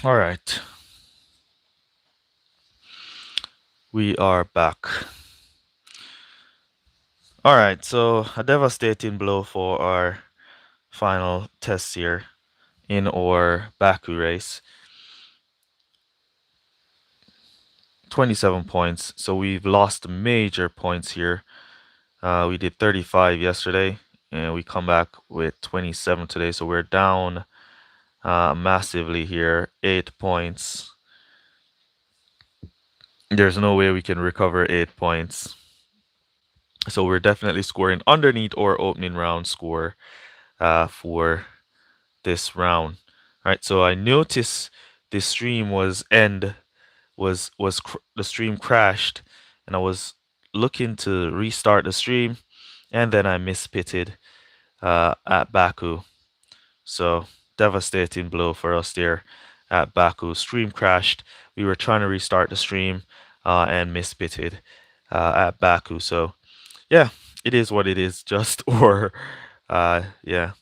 All right, we are back. All right, so a devastating blow for our final test here in our Baku race. 27 points, so we've lost major points here. We did 35 yesterday, and we come back with 27 today, so we're down massively here, 8 points. There's no way we can recover 8 points. So we're definitely scoring underneath our opening round score for this round. All right, so I noticed the stream the stream crashed, and I was looking to restart the stream, and then I mispitted at Baku. So devastating blow for us there at Baku. Stream crashed. We were trying to restart the stream and mispitted at Baku. So yeah, it is what it is. Just or yeah.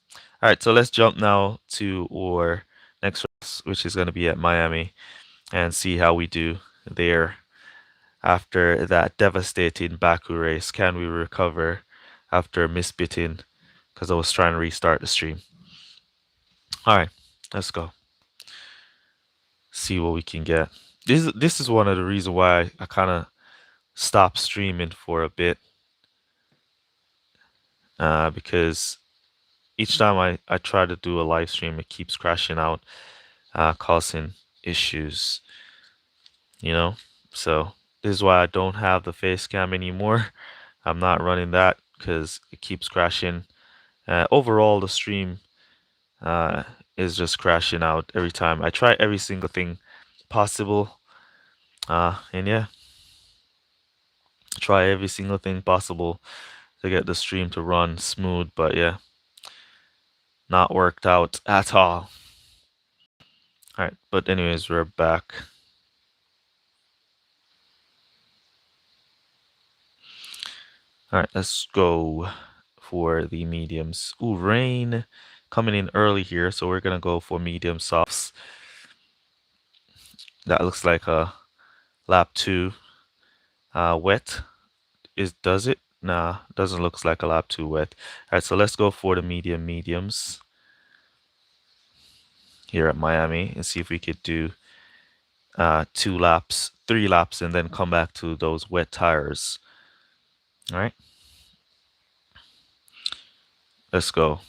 All right, so let's jump now to our next race, which is going to be at Miami, and see how we do there after that devastating Baku race. Can we recover after misbitting? Because I was trying to restart the stream. All right, let's go. See what we can get. This is one of the reasons why I kind of stopped streaming for a bit, because each time I try to do a live stream, it keeps crashing out, causing issues, you know? So this is why I don't have the face cam anymore. I'm not running that because it keeps crashing. Overall, the stream is just crashing out every time. I try every single thing possible. And yeah, try every single thing possible to get the stream to run smooth. But yeah, not worked out at all. All right, but anyways, we're back. All right, let's go for the mediums. Ooh, rain coming in early here, so we're gonna go for medium softs. That looks like a lap 2 wet. Does it? Nah, doesn't look like a lap 2 wet. All right, so let's go for the mediums here at Miami and see if we could do 2 laps, 3 laps, and then come back to those wet tires. All right, let's go.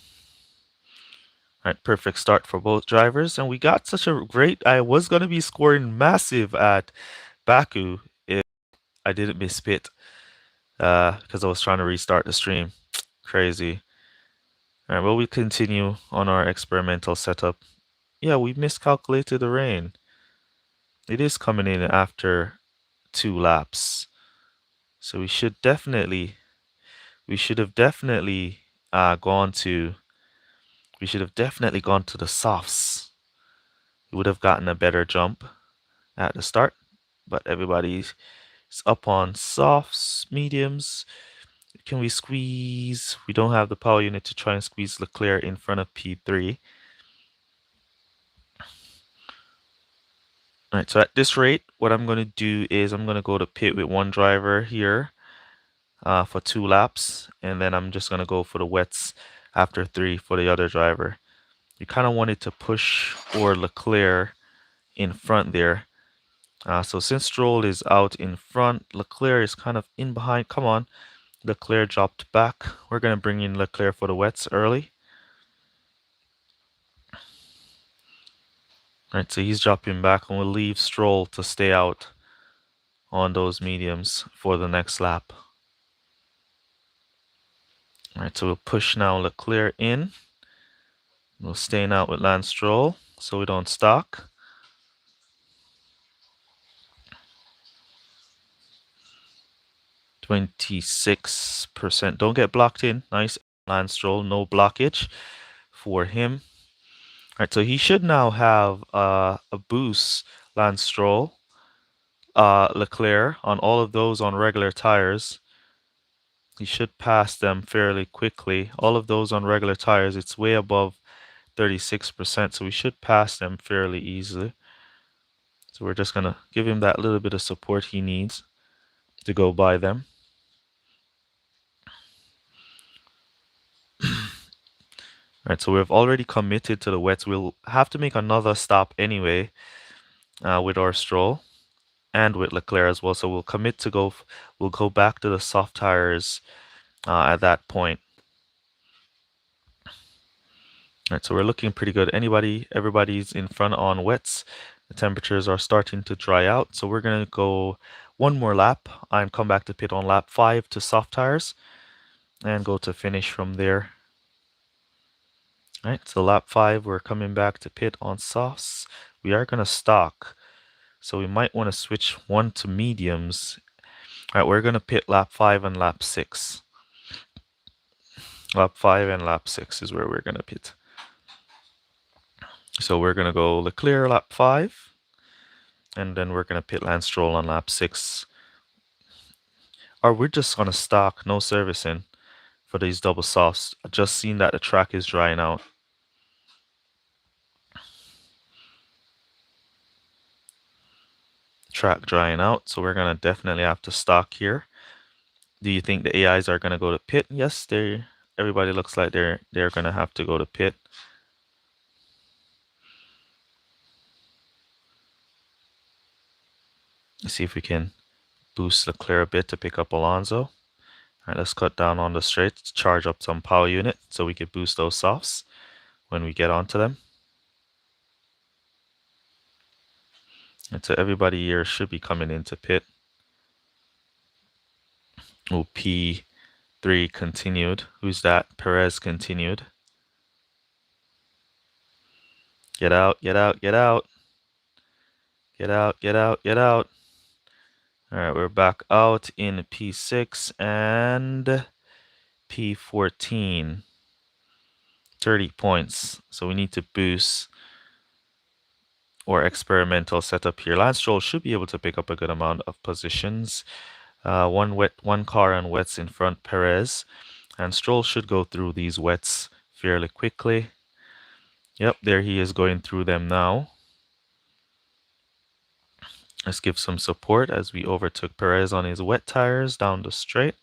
All right, perfect start for both drivers, and we got such a great. I was gonna be scoring massive at Baku if I didn't miss pit, because I was trying to restart the stream. Crazy. All right, well, we continue on our experimental setup. Yeah, we miscalculated the rain. It is coming in after 2 laps, so we should have definitely gone to the softs. We would have gotten a better jump at the start, but everybody's up on softs, mediums. Can we squeeze? We don't have the power unit to try and squeeze Leclerc in front of P3. All right, so at this rate, what I'm going to do is I'm going to go to pit with one driver here for 2 laps, and then I'm just going to go for the wets after 3 for the other driver. You kind of wanted to push or Leclerc in front there. So since Stroll is out in front, Leclerc is kind of in behind. Come on, Leclerc dropped back. We're going to bring in Leclerc for the wets early. All right, so he's dropping back, and we'll leave Stroll to stay out on those mediums for the next lap. All right, so we'll push now Leclerc in. We'll stay out with Lance Stroll so we don't stock. 26%. Don't get blocked in. Nice Lance Stroll, no blockage for him. All right, so he should now have a boost, Lance Stroll, Leclerc, on all of those on regular tires. He should pass them fairly quickly. All of those on regular tires, it's way above 36%, so we should pass them fairly easily. So we're just gonna give him that little bit of support he needs to go by them. All right, so we've already committed to the wets. We'll have to make another stop anyway with our Stroll and with Leclerc as well. So we'll commit to we'll go back to the soft tires at that point. All right, so we're looking pretty good. Everybody's in front on wets. The temperatures are starting to dry out. So we're gonna go one more lap and come back to pit on lap 5 to soft tires and go to finish from there. All right, so lap 5, we're coming back to pit on softs. We are gonna stock. So we might want to switch one to mediums. All right, we're going to pit lap 5 and lap 6. Lap 5 and lap 6 is where we're going to pit. So we're going to go Leclerc lap 5, and then we're going to pit Lance Stroll on lap 6. Or we're just going to stock, no servicing for these double softs. I just seen that the track is drying out. Track drying out, so we're going to definitely have to stock here. Do you think the AIs are going to go to pit? Yes, everybody looks like they're going to have to go to pit. Let's see if we can boost Leclerc a bit to pick up Alonso. All right, let's cut down on the straights, charge up some power unit so we can boost those softs when we get onto them. And so everybody here should be coming into pit. Oh, P3 continued. Who's that? Perez continued. Get out, get out, get out. Get out, get out, get out. All right, we're back out in P6 and P14. 30 points. So we need to boost or experimental setup here. Lance Stroll should be able to pick up a good amount of positions. One car and wets in front, Perez. And Stroll should go through these wets fairly quickly. Yep, there he is going through them now. Let's give some support as we overtook Perez on his wet tires down the straight.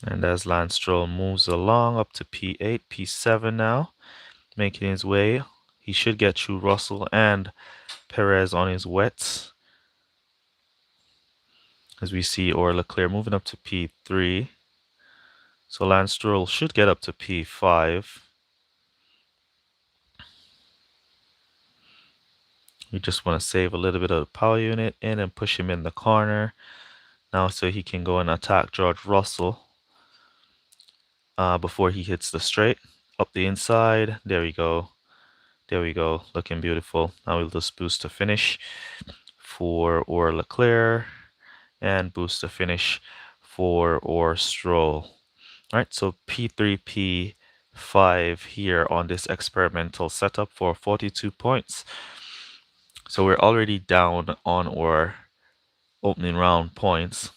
And as Lance Stroll moves along up to P8, P7 now, making his way, he should get through Russell and Perez on his wets. As we see, or Leclerc moving up to P3. So Lance Stroll should get up to P5. You just want to save a little bit of the power unit in and push him in the corner. Now so he can go and attack George Russell before he hits the straight. Up the inside. There we go. There we go. Looking beautiful. Now we'll just boost to finish for or Leclerc and boost to finish for or Stroll. All right, so P3, P5 here on this experimental setup for 42 points. So we're already down on our opening round points,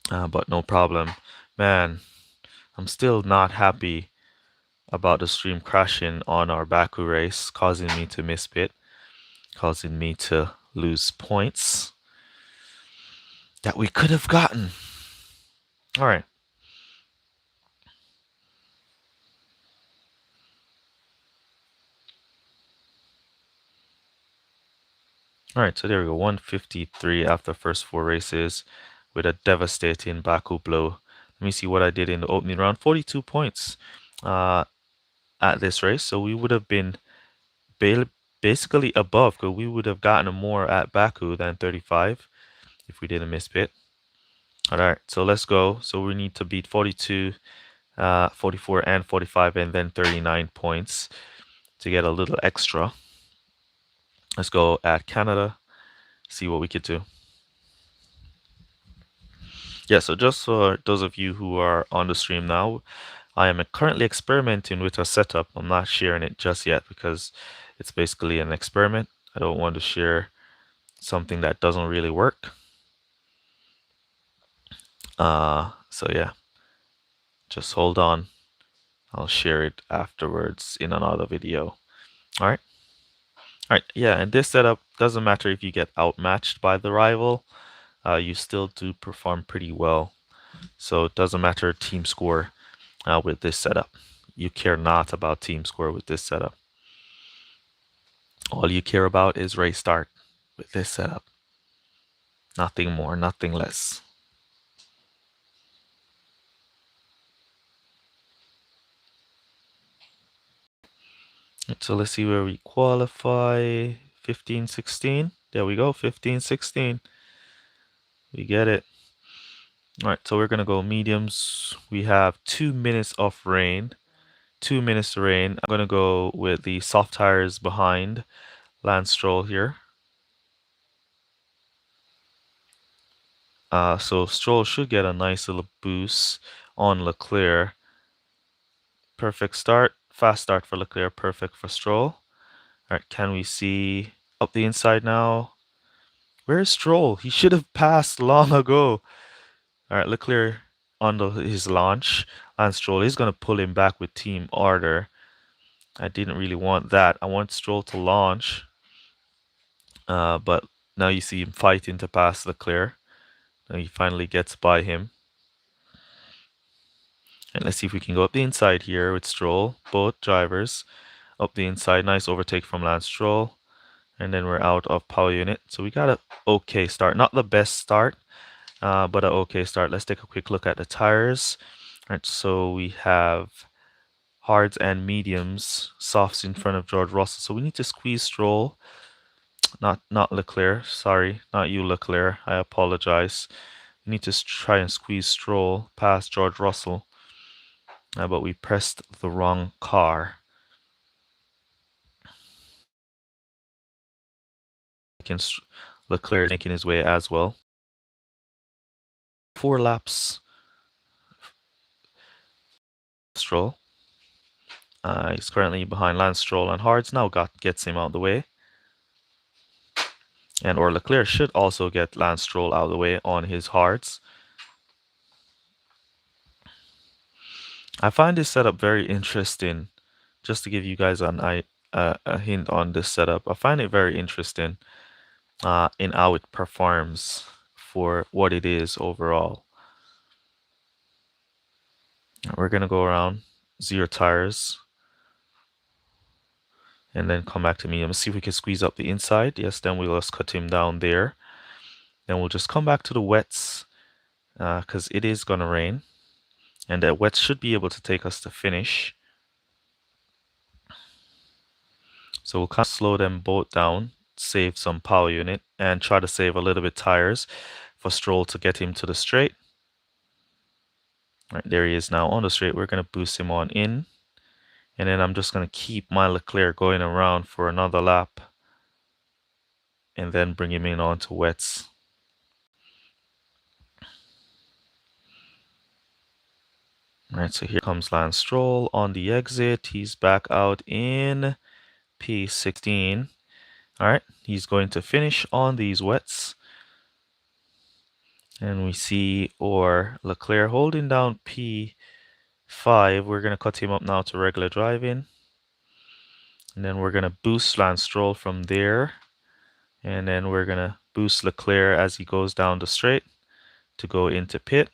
but no problem. Man, I'm still not happy about the stream crashing on our Baku race, causing me to miss pit, causing me to lose points that we could have gotten. All right. All right, so there we go, 153 after first 4 races with a devastating Baku blow. Let me see what I did in the opening round. 42 points at this race, so we would have been basically above, because we would have gotten more at Baku than 35 if we didn't miss pit. All right, so let's go. So we need to beat 42, 44, and 45, and then 39 points to get a little extra. Let's go at Canada, see what we could do. Yeah, so just for those of you who are on the stream now, I am currently experimenting with a setup. I'm not sharing it just yet because it's basically an experiment. I don't want to share something that doesn't really work. So yeah, just hold on. I'll share it afterwards in another video. All right. All right, yeah, and this setup doesn't matter if you get outmatched by the rival, you still do perform pretty well. So it doesn't matter team score with this setup. You care not about team score with this setup. All you care about is race start with this setup. Nothing more, nothing less. So let's see where we qualify. 15, 16. There we go, 15, 16. We get it. All right, so we're going to go mediums. We have 2 minutes of rain. 2 minutes to rain. I'm going to go with the soft tires behind Lance Stroll here. So Stroll should get a nice little boost on Leclerc. Perfect start. Fast start for Leclerc. Perfect for Stroll. All right, can we see up the inside now? Where's Stroll? He should have passed long ago. All right, Leclerc on his launch. Lance Stroll is going to pull him back with team order. I didn't really want that. I want Stroll to launch. But now you see him fighting to pass Leclerc. Now he finally gets by him. And let's see if we can go up the inside here with Stroll. Both drivers up the inside. Nice overtake from Lance Stroll. And then we're out of power unit. So we got an okay start. Not the best start, but an okay start. Let's take a quick look at the tires. All right, so we have hards and mediums, softs in front of George Russell. So we need to squeeze Stroll, not Leclerc. Sorry, not you, Leclerc. I apologize. We need to try and squeeze Stroll past George Russell, but we pressed the wrong car. Leclerc making his way as well. 4 laps. Stroll. He's currently behind Lance Stroll and Hards. Now gets him out of the way. And or Leclerc should also get Lance Stroll out of the way on his hards. I find this setup very interesting. Just to give you guys a hint on this setup, I find it very interesting in how it performs for what it is overall. We're gonna go around 0 tires and then come back to me. Let's see if we can squeeze up the inside. Yes, then we'll just cut him down there. Then we'll just come back to the wets because it is gonna rain. And the wets should be able to take us to finish. So we'll kind of slow them both down, save some power unit, and try to save a little bit tires for Stroll to get him to the straight. All right, there he is now on the straight. We're going to boost him on in. And then I'm just going to keep my Leclerc going around for another lap. And then bring him in onto wets. All right, so here comes Lance Stroll on the exit. He's back out in P16. All right, he's going to finish on these wets. And we see Leclerc holding down P5. We're going to cut him up now to regular driving. And then we're going to boost Lance Stroll from there. And then we're going to boost Leclerc as he goes down the straight to go into pit.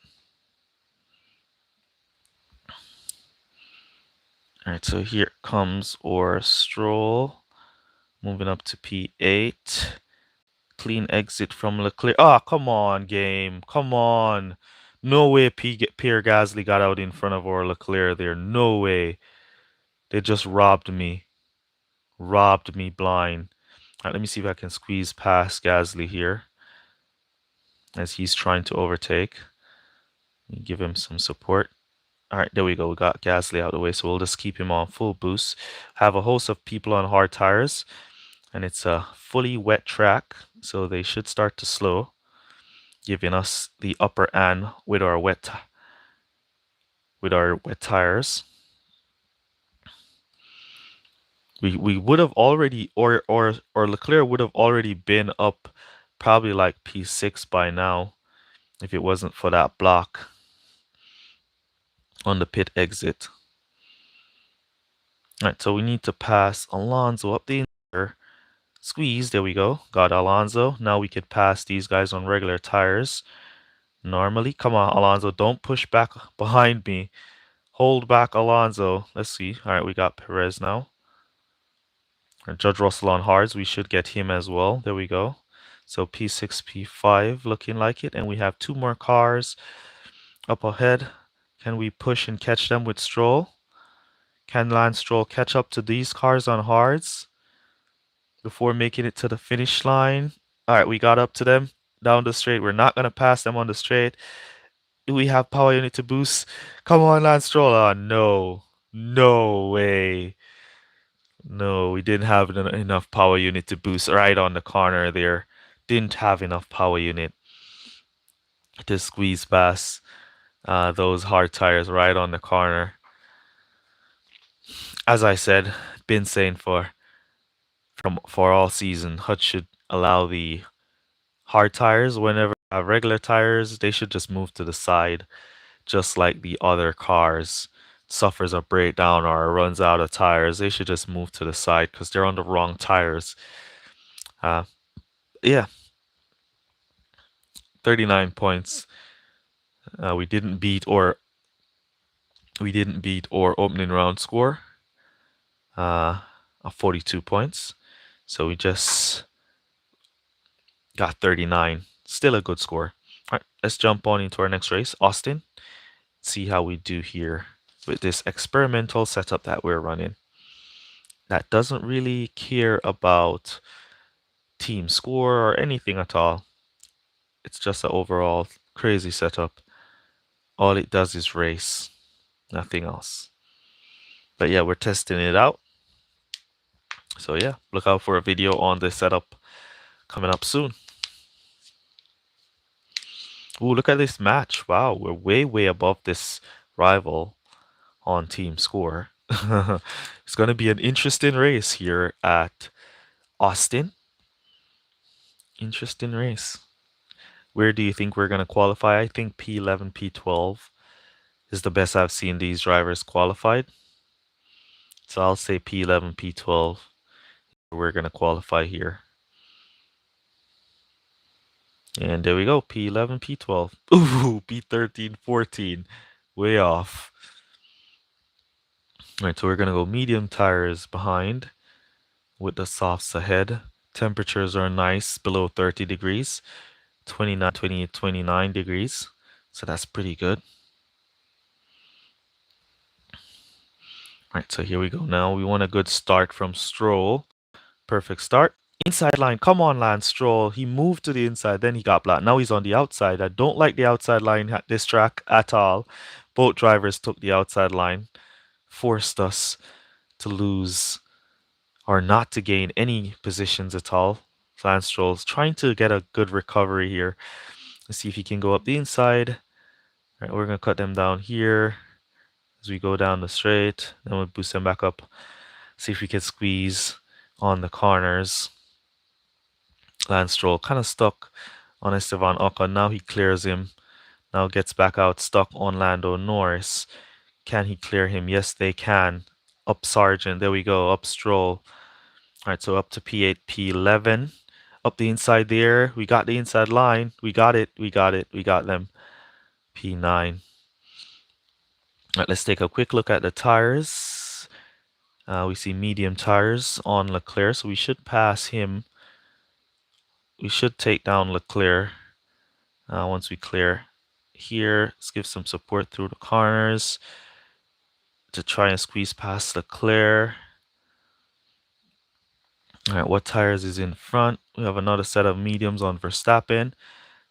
All right, so here comes Stroll moving up to P8. Clean exit from Leclerc. Ah, come on, game. Come on. No way Pierre Gasly got out in front of Leclerc there. No way. They just robbed me. Robbed me blind. All right, let me see if I can squeeze past Gasly here as he's trying to overtake. Give him some support. All right, there we go. We got Gasly out of the way, so we'll just keep him on full boost. Have a host of people on hard tires, and it's a fully wet track, so they should start to slow, giving us the upper hand with our wet tires. We would have already or Leclerc would have already been up probably like P6 by now if it wasn't for that block on the pit exit. All right, so we need to pass Alonso up the inside. Squeeze, there we go. Got Alonso. Now we could pass these guys on regular tires. Normally, come on, Alonso, don't push back behind me. Hold back, Alonso. Let's see. All right, we got Perez now. And Judge Russell on hards. We should get him as well. There we go. So P6, P5 looking like it. And we have two more cars up ahead. Can we push and catch them with Stroll? Can Lance Stroll catch up to these cars on hards before making it to the finish line? All right, we got up to them down the straight. We're not going to pass them on the straight. Do we have power unit to boost? Come on, Lance Stroll. Oh, no. No way. No, we didn't have enough power unit to boost right on the corner there. Didn't have enough power unit to squeeze past those hard tires right on the corner. As I said, been saying for all season, Hut should allow the hard tires whenever regular tires, they should just move to the side, just like the other cars suffers a breakdown or runs out of tires. They should just move to the side because they're on the wrong tires. Yeah, 39 points. We didn't beat our opening round score of 42 points. So we just got 39. Still a good score. All right, let's jump on into our next race, Austin. See how we do here with this experimental setup that we're running. That doesn't really care about team score or anything at all. It's just an overall crazy setup. All it does is race, nothing else. But yeah, we're testing it out. So yeah, look out for a video on this setup coming up soon. Ooh, look at this match. Wow, we're way above this rival on team score. It's going to be an interesting race here at Austin. Interesting race. Where do you think we're going to qualify? I think P11, P12 is the best I've seen these drivers qualified. So I'll say P11, P12. We're going to qualify here. And there we go, P11, P12. Ooh, P13, 14. Way off. All right, so we're going to go medium tires behind with the softs ahead. Temperatures are nice, below 30 degrees. 29, 28, 29 degrees. So that's pretty good. All right, so here we go. Now we want a good start from Stroll. Perfect start. Inside line. Come on, Lance Stroll. He moved to the inside, then he got blocked. Now he's on the outside. I don't like the outside line at this track at all. Both drivers took the outside line. Forced us to lose or not to gain any positions at all. Lance Stroll's trying to get a good recovery here. Let's see if he can go up the inside. All right, we're going to cut them down here as we go down the straight. Then we'll boost them back up. See if we can squeeze on the corners. Lance Stroll kind of stuck on Esteban Ocon. Now he clears him. Now gets back out, stuck on Lando Norris. Can he clear him? Yes, they can. Up Sargent. There we go. Up Stroll. All right, so up to P8, P11. Up the inside there. We got the inside line. We got it. We got it. We got them. P9. All right, let's take a quick look at the tires. We see medium tires on Leclerc, so we should pass him. We should take down Leclerc once we clear here. Let's give some support through the corners to try and squeeze past Leclerc. All right, what tires is in front? We have another set of mediums on Verstappen.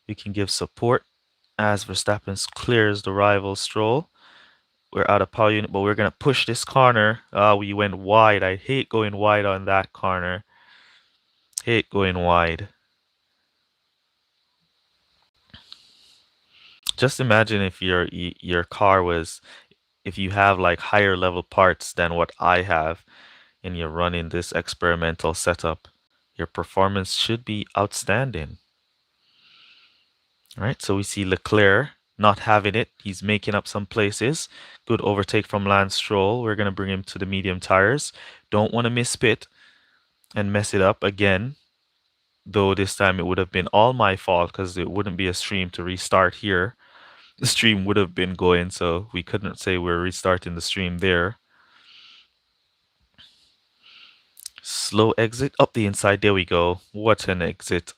We can give support as Verstappen clears the rival Stroll. We're out of power unit, but we're going to push this corner. We went wide. I hate going wide on that corner. Hate going wide. Just imagine if your car was, if you have like higher level parts than what I have, and you're running this experimental setup, your performance should be outstanding. All right, so we see Leclerc not having it. He's making up some places. Good overtake from Lance Stroll. We're going to bring him to the medium tires. Don't want to miss pit. and mess it up again. Though this time it would have been all my fault because it wouldn't be a stream to restart here. The stream would have been going, so we couldn't say we're restarting the stream there. Slow exit up the inside. There we go. What an exit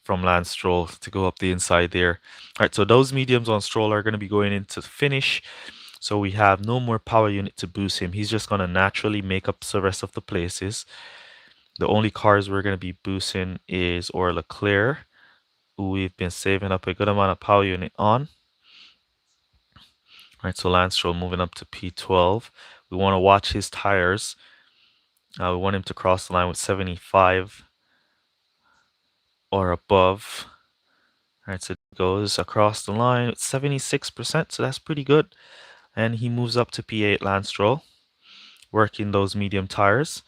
from Lance Stroll to go up the inside there. All right, so those mediums on Stroll are going to be going into finish. So we have no more power unit to boost him. He's just going to naturally make up the rest of the places. The only cars we're going to be boosting is or Leclerc, who we've been saving up a good amount of power unit on. All right, so Lance Stroll moving up to P12. We want to watch his tires. We want him to cross the line with 75 or above. All right, so it goes across the line with 76%, so that's pretty good. And he moves up to P8, Lance Stroll, working those medium tires.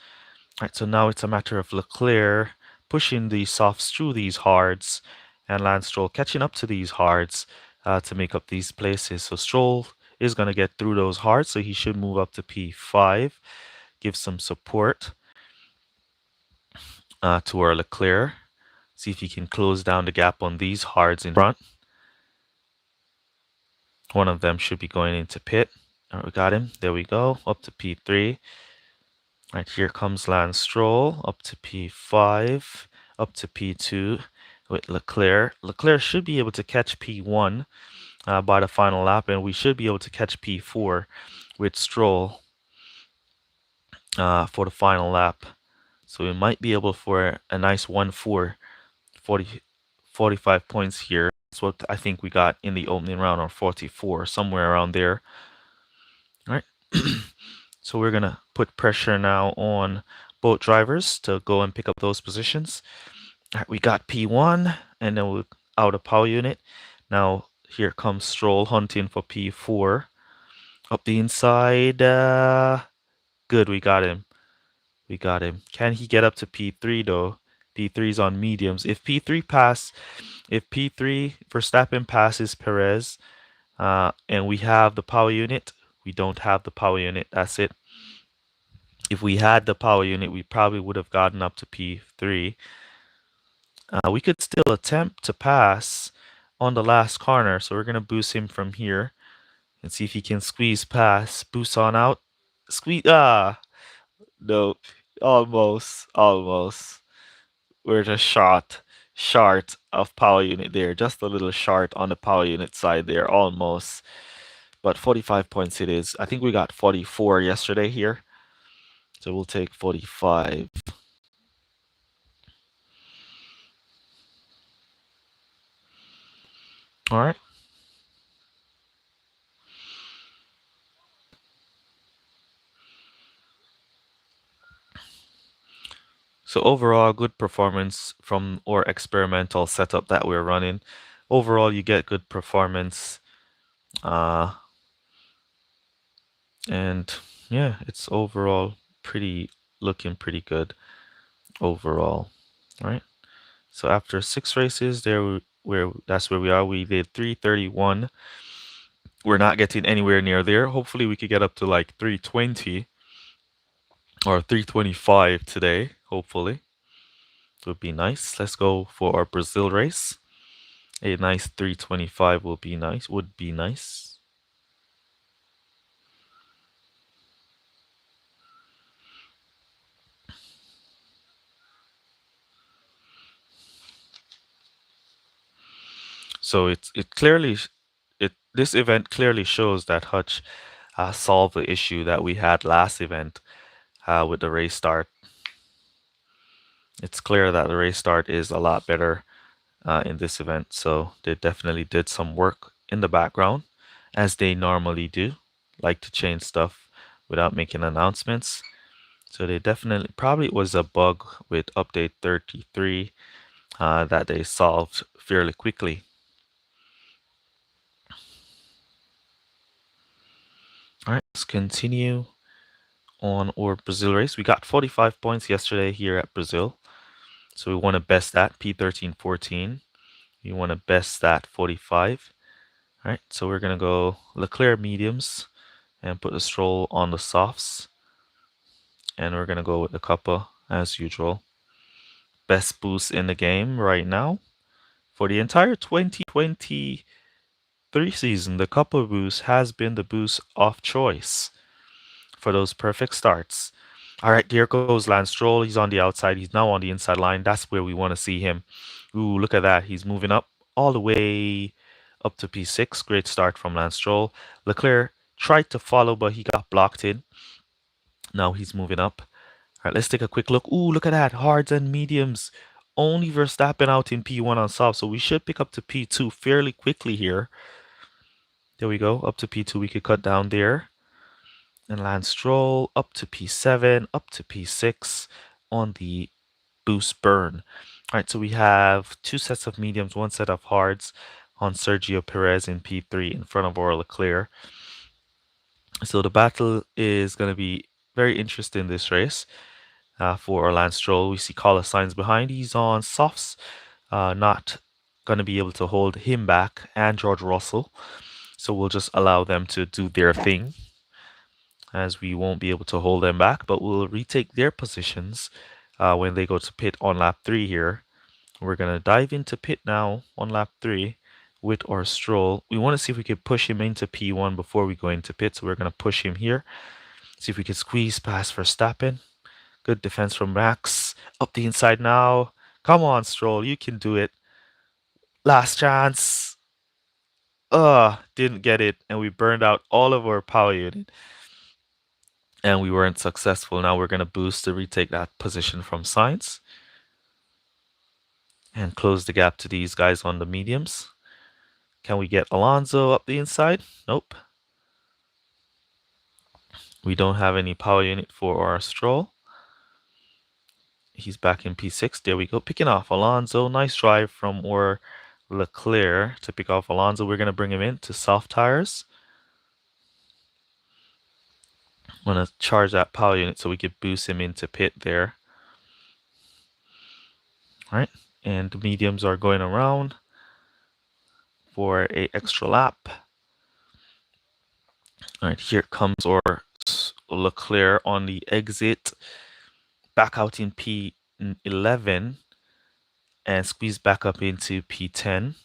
All right, so now it's a matter of Leclerc pushing the softs through these hards and Lance Stroll catching up to these hards to make up these places. So Stroll is going to get through those hards, so he should move up to P5, give some support to our Leclerc. See if he can close down the gap on these hards in front. One of them should be going into pit. All right, we got him. There we go. Up to P3. All right, here comes Lance Stroll. Up to P5. Up to P2 with Leclerc. Leclerc should be able to catch P1 by the final lap, and we should be able to catch P4 with Stroll for the final lap. So we might be able for a nice 1-4, 45 points here. That's what I think we got in the opening round, or 44, somewhere around there. All right. So we're going to put pressure now on both drivers to go and pick up those positions. All right, we got P1, and then we're out of power unit. Now here comes Stroll hunting for P4. Up the inside. Good, we got him. We got him. Can he get up to P3 though? P3's on mediums. If P3 Verstappen passes Perez, and we have the power unit, we don't have the power unit. That's it. If we had the power unit, we probably would have gotten up to P3. We could still attempt to pass on the last corner, so we're going to boost him from here and see if he can squeeze past. Boost on out. Squeeze. No. Almost. We're just short of power unit there. Just a little short on the power unit side there, almost. But 45 points it is. I think we got 44 yesterday here. So we'll take 45. All right. So overall, good performance from our experimental setup that we're running. Overall, you get good performance. And yeah, it's overall looking pretty good overall. All right. So after 6 races, that's where we are. We did 331. We're not getting anywhere near there. Hopefully we could get up to like 320 or 325 today. Hopefully. It would be nice. Let's go for our Brazil race. A nice 325 would be nice. So this event clearly shows that Hutch solved the issue that we had last event with the race start. It's clear that the race start is a lot better in this event. So they definitely did some work in the background, as they normally do, like to change stuff without making announcements. So they definitely, probably it was a bug with update 33 that they solved fairly quickly. All right, let's continue on our Brazil race. We got 45 points yesterday here at Brazil. So we want to best that P13, 14. We want to best that 45. All right, so we're going to go Leclerc mediums and put the Stroll on the softs. And we're going to go with the Kappa as usual. best boost in the game right now. For the entire 2023 season, the couple boost has been the boost of choice for those perfect starts. All right, there goes Lance Stroll. He's on the outside. He's now on the inside line. That's where we want to see him. Ooh, look at that. He's moving up all the way up to P6. Great start from Lance Stroll. Leclerc tried to follow, but he got blocked in. Now he's moving up. All right, let's take a quick look. Ooh, look at that. Hards and mediums. Only Verstappen out in P1 on soft, so we should pick up to P2 fairly quickly here. There we go. Up to P2, we could cut down there. And Lance Stroll up to P7, up to P6 on the boost burn. All right, so we have two sets of mediums, one set of hards on Sergio Perez in P3 in front of our Leclerc. So the battle is going to be very interesting this race for Lance Stroll. We see Carlos Sainz behind. He's on softs, not going to be able to hold him back, and George Russell. So we'll just allow them to do their thing, as we won't be able to hold them back, but we'll retake their positions when they go to pit on lap 3 here. We're going to dive into pit now on lap 3 with our Stroll. We want to see if we could push him into P1 before we go into pit, so we're going to push him here. See if we can squeeze past Verstappen. Good defense from Max. Up the inside now. Come on, Stroll, you can do it. Last chance. Didn't get it, and we burned out all of our power unit. And we weren't successful. Now we're going to boost to retake that position from Sainz and close the gap to these guys on the mediums. Can we get Alonso up the inside? Nope. We don't have any power unit for our Stroll. He's back in P6. There we go. Picking off Alonso. Nice drive from our Leclerc to pick off Alonso. We're going to bring him in to soft tires. I'm going to charge that power unit so we could boost him into pit there. All right. And the mediums are going around for a extra lap. All right, here comes our Leclerc on the exit. Back out in P11 and squeeze back up into P10.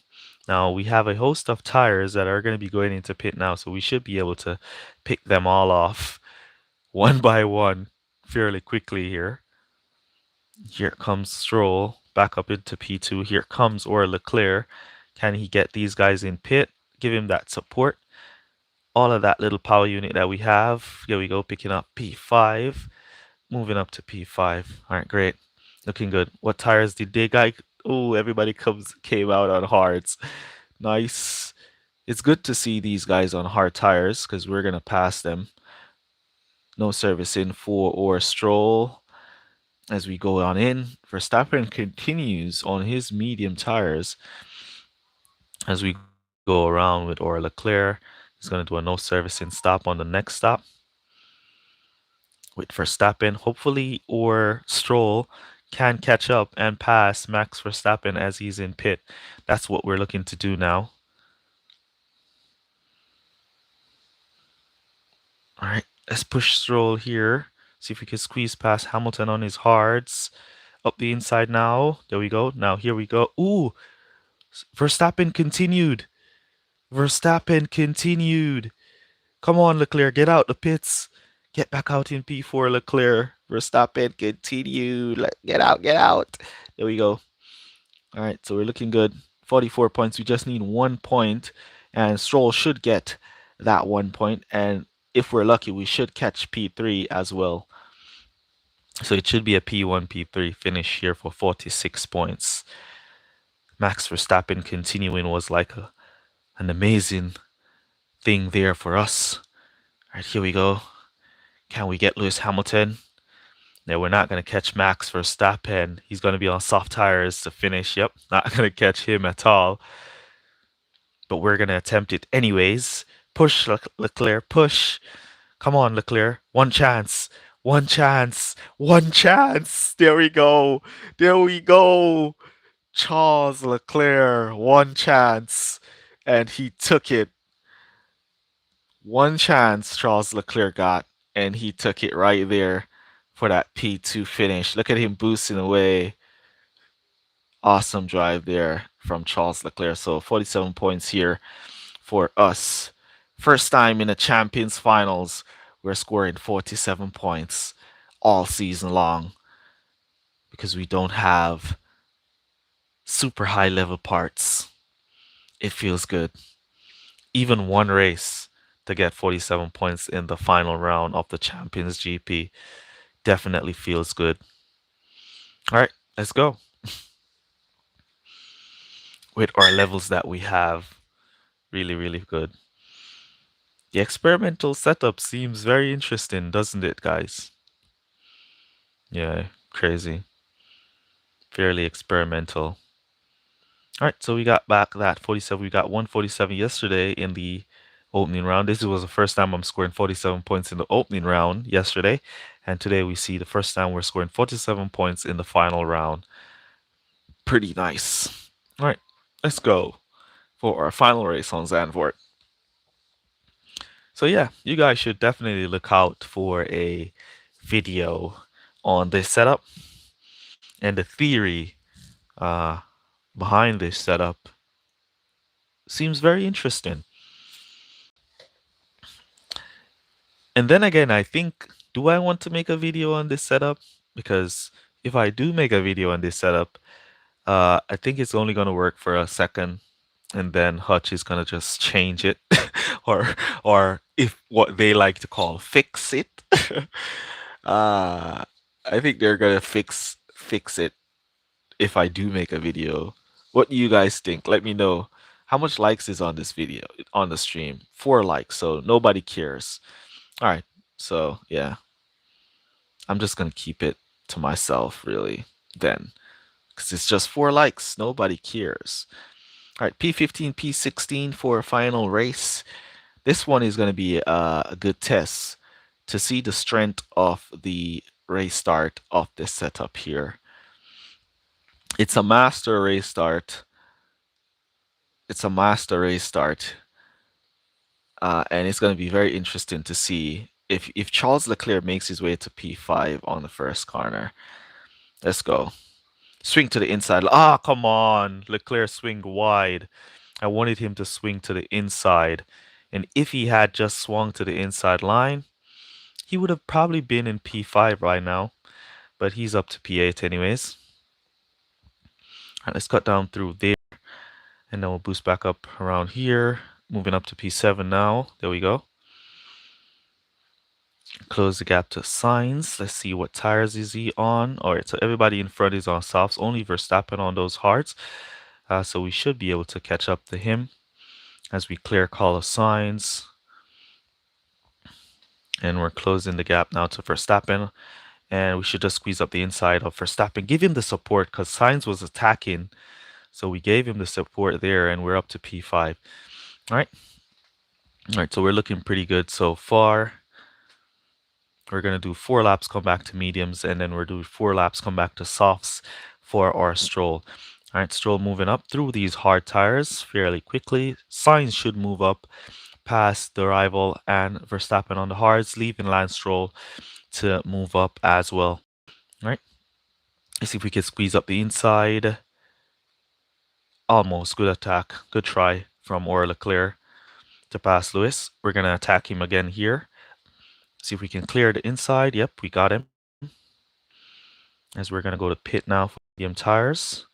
Now we have a host of tires that are going to be going into pit now, so we should be able to pick them all off one by one fairly quickly here. Here comes Stroll back up into P2. Here comes our Leclerc. Can he get these guys in pit? Give him that support. All of that little power unit that we have. Here we go, picking up P5. Moving up to P5. All right, great. Looking good. What tires did they guys? Oh, everybody came out on hards. Nice. It's good to see these guys on hard tires because we're going to pass them. No servicing for or Stroll as we go on in. Verstappen continues on his medium tires as we go around with our Leclerc. He's going to do a no servicing stop on the next stop with Verstappen. Hopefully, or Stroll can catch up and pass Max Verstappen as he's in pit. That's what we're looking to do now. All right, let's push Stroll here. See if we can squeeze past Hamilton on his hards. Up the inside now. There we go. Now here we go. Ooh, Verstappen continued. Verstappen continued. Come on, Leclerc, get out the pits. Get back out in P4, Leclerc. Verstappen continued. Get out, get out. There we go. All right, so we're looking good. 44 points. We just need 1 point, and Stroll should get that 1 point. And if we're lucky, we should catch P3 as well. So it should be a P1, P3 finish here for 46 points. Max Verstappen continuing was like an amazing thing there for us. All right, here we go. Can we get Lewis Hamilton? No, we're not going to catch Max Verstappen. He's going to be on soft tires to finish. Yep, not going to catch him at all. But we're going to attempt it anyways. Push, Leclerc, push. Come on, Leclerc. One chance. One chance. One chance. There we go. There we go. Charles Leclerc, one chance. And he took it. One chance Charles Leclerc got, and he took it right there for that P2 finish. Look at him boosting away. Awesome drive there from Charles Leclerc. So 47 points here for us. First time in the Champions Finals, we're scoring 47 points all season long because we don't have super high level parts. It feels good. Even one race to get 47 points in the final round of the Champions GP definitely feels good. All right, let's go. With our levels that we have, really, really good. The experimental setup seems very interesting, doesn't it, guys? Yeah, crazy. Fairly experimental. All right, so we got back that 47. We got 147 yesterday in the opening round. This was the first time I'm scoring 47 points in the opening round yesterday. And today we see the first time we're scoring 47 points in the final round. Pretty nice. All right, let's go for our final race on Zandvoort. So yeah, you guys should definitely look out for a video on this setup and the theory uh, behind this setup seems very interesting. And then again, I think, do I want to make a video on this setup? Because if I do make a video on this setup, I think it's only going to work for a second, and then Hutch is going to just change it, or if what they like to call fix it. uh, I think they're gonna fix it if I do make a video. What do you guys think? Let me know. How much likes is on this video on the stream? 4 likes, so nobody cares. All right, so yeah, I'm just gonna keep it to myself, really, then, because it's just 4 likes. Nobody cares. All right, P15, P16 for a final race. This one is going to be a good test to see the strength of the race start of this setup here. It's a master race start. It's a master race start. And it's going to be very interesting to see if Charles Leclerc makes his way to P5 on the first corner. Let's go. Swing to the inside. Ah, come on. Leclerc swing wide. I wanted him to swing to the inside. And if he had just swung to the inside line, he would have probably been in P5 right now. But he's up to P8 anyways. All right, let's cut down through there. And then we'll boost back up around here. Moving up to P7 now. There we go. Close the gap to Signs. Let's see what tires is he on. All right, so everybody in front is on softs. Only Verstappen on those hards. So we should be able to catch up to him as we clear call of Signs. And we're closing the gap now to Verstappen. And we should just squeeze up the inside of Verstappen. Give him the support because Sainz was attacking. So we gave him the support there and we're up to P5. All right. All right, so we're looking pretty good so far. We're going to do 4 laps, come back to mediums, and then we're doing 4 laps, come back to softs for our Stroll. All right, Stroll moving up through these hard tires fairly quickly. Sainz should move up past the rival and Verstappen on the hards, leaving Lance Stroll to move up as well. All right, let's see if we can squeeze up the inside. Almost good attack, good try from Leclerc to pass Lewis. We're going to attack him again here. See if we can clear the inside. Yep, we got him. As we're going to go to pit now for medium tires.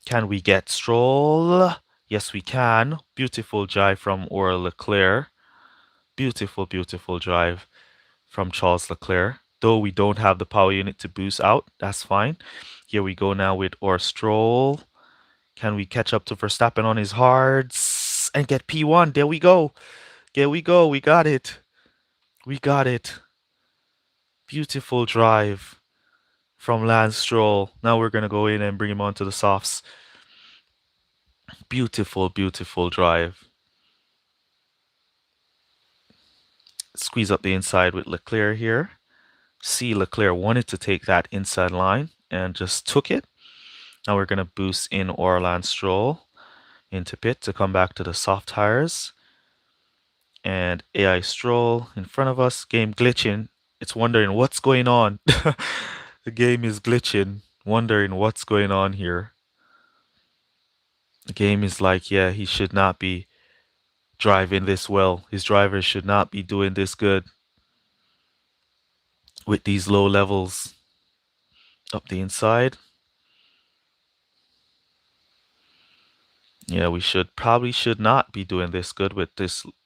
Can we get Stroll? Yes, we can. Beautiful drive from Leclerc. Beautiful, beautiful drive from Charles Leclerc. Though we don't have the power unit to boost out, that's fine. Here we go now with Stroll. Can we catch up to Verstappen on his hards and get P1? There we go. There we go. We got it. We got it. Beautiful drive from Lance Stroll. Now we're going to go in and bring him onto the softs. Beautiful, beautiful drive. Squeeze up the inside with Leclerc here. See, Leclerc wanted to take that inside line and just took it. Now we're going to boost in Lance Stroll into pit to come back to the soft tires. And AI Stroll in front of us. Game glitching. It's wondering what's going on. The game is glitching wondering what's going on here. The game is like, yeah, he should not be driving this well. His drivers should not be doing this good with these low levels up the inside. Yeah, we should not be doing this good with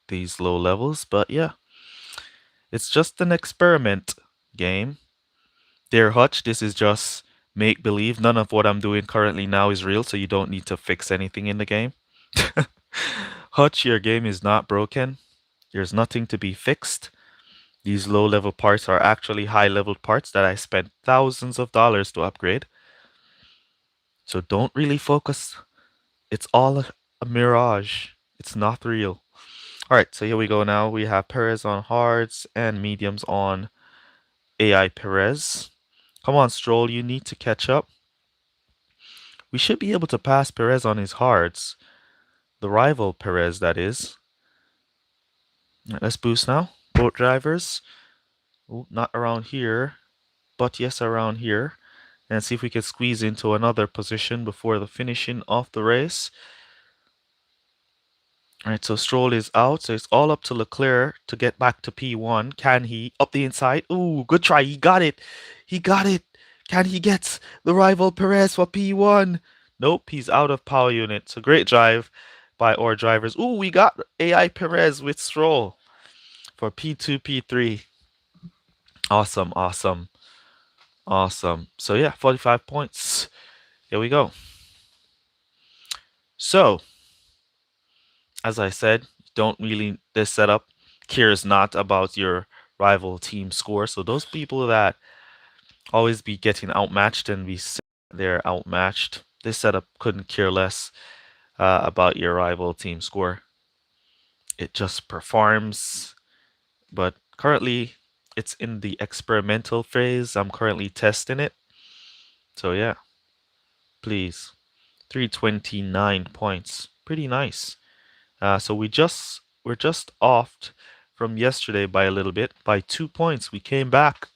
these low levels, but yeah, it's just an experiment game. Dear Hutch, this is just make believe. None of what I'm doing currently now is real, so you don't need to fix anything in the game. Hutch, your game is not broken. There's nothing to be fixed. These low level parts are actually high level parts that I spent thousands of dollars to upgrade. So don't really focus. It's all a mirage. It's not real. All right, so here we go now. We have Perez on hards and mediums on AI Perez. Come on, Stroll, you need to catch up. We should be able to pass Perez on his hards. The rival Perez, that is. All right, let's boost now. Both drivers. Ooh, not around here, but yes, around here. And see if we can squeeze into another position before the finishing of the race. All right, so Stroll is out, so it's all up to Leclerc to get back to P1. Can he? Up the inside. Ooh, good try. He got it. He got it. Can he get the rival Perez for P1? Nope, he's out of power unit. So great drive by our drivers. Ooh, we got AI Perez with Stroll for P2, P3. Awesome, awesome, awesome. So yeah, 45 points. Here we go. So, as I said, don't really, this setup cares not about your rival team score. So those people that always be getting outmatched and be they're outmatched, this setup couldn't care less about your rival team score. It just performs, but currently it's in the experimental phase. I'm currently testing it. So yeah, please. 329 points. Pretty nice. So we're just off from yesterday by a little bit, by 2 points. We came back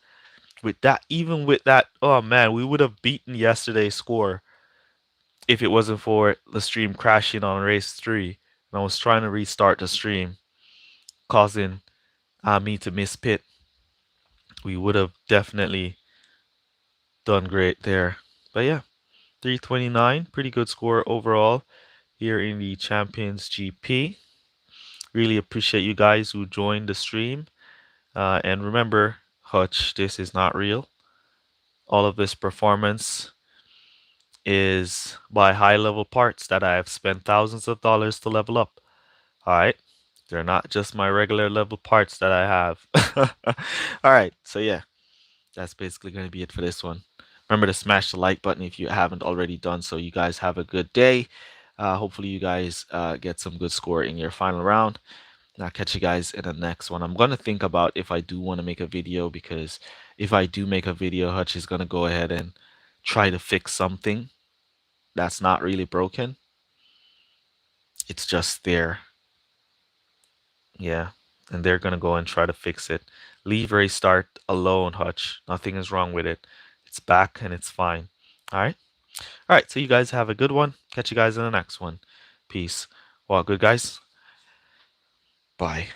with that. Even with that, oh man, we would have beaten yesterday's score if it wasn't for the stream crashing on race 3. And I was trying to restart the stream, causing me to miss pit. We would have definitely done great there. But yeah, 329, pretty good score overall here in the Champions GP. Really appreciate you guys who joined the stream. And remember, Hutch, this is not real. All of this performance is by high level parts that I have spent thousands of dollars to level up. All right. They're not just my regular level parts that I have. All right. So, yeah, that's basically going to be it for this one. Remember to smash the like button if you haven't already done so. You guys have a good day. Hopefully, you guys get some good score in your final round. And I'll catch you guys in the next one. I'm going to think about if I do want to make a video, because if I do make a video, Hutch is going to go ahead and try to fix something that's not really broken. It's just there. Yeah. And they're going to go and try to fix it. Leave race start alone, Hutch. Nothing is wrong with it. It's back and it's fine. All right. All right. So you guys have a good one. Catch you guys in the next one. Peace. Well, good guys. Bye.